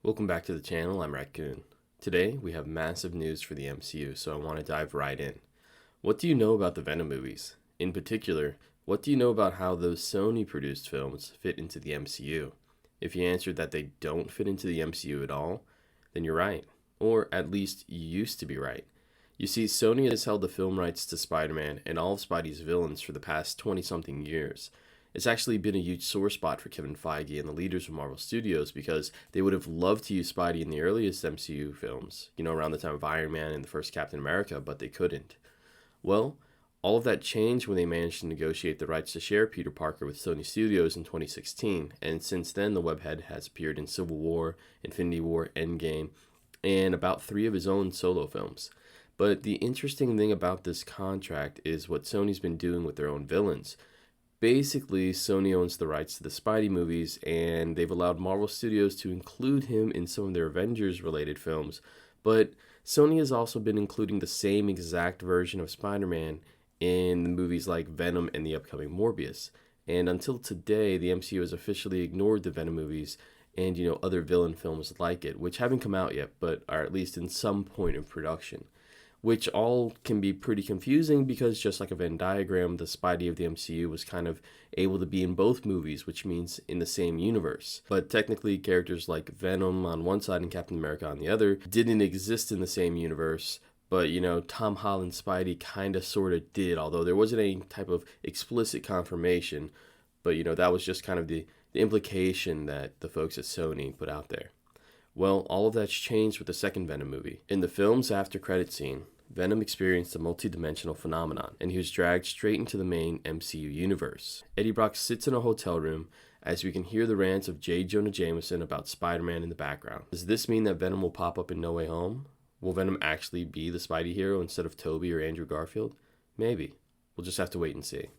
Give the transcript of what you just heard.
Welcome back to the channel, I'm Raccoon. Today, we have massive news for the MCU, so I want to dive right in. What do you know about the Venom movies? In particular, what do you know about how those Sony-produced films fit into the MCU? If you answered that they don't fit into the MCU at all, then you're right. Or at least you used to be right. You see, Sony has held the film rights to Spider-Man and all of Spidey's villains for the past 20-something years. It's actually been a huge sore spot for Kevin Feige and the leaders of Marvel Studios because they would have loved to use Spidey in the earliest MCU films, around the time of Iron Man and the first Captain America, but they couldn't. Well, all of that changed when they managed to negotiate the rights to share Peter Parker with Sony Studios in 2016, and since then the webhead has appeared in Civil War, Infinity War, Endgame, and about 3 of his own solo films. But the interesting thing about this contract is what Sony's been doing with their own villains. Basically, Sony owns the rights to the Spidey movies, and they've allowed Marvel Studios to include him in some of their Avengers-related films, but Sony has also been including the same exact version of Spider-Man in the movies like Venom and the upcoming Morbius. And until today, the MCU has officially ignored the Venom movies and, other villain films like it, which haven't come out yet, but are at least in some point of production, which all can be pretty confusing because just like a Venn diagram, the Spidey of the MCU was kind of able to be in both movies, which means in the same universe. But technically, characters like Venom on one side and Captain America on the other didn't exist in the same universe. But, Tom Holland Spidey kind of sort of did, although there wasn't any type of explicit confirmation. But, that was just kind of the implication that the folks at Sony put out there. Well, all of that's changed with the second Venom movie. In the film's after-credit scene, Venom experienced a multi-dimensional phenomenon, and he was dragged straight into the main MCU universe. Eddie Brock sits in a hotel room as we can hear the rants of J. Jonah Jameson about Spider-Man in the background. Does this mean that Venom will pop up in No Way Home? Will Venom actually be the Spidey hero instead of Toby or Andrew Garfield? Maybe. We'll just have to wait and see.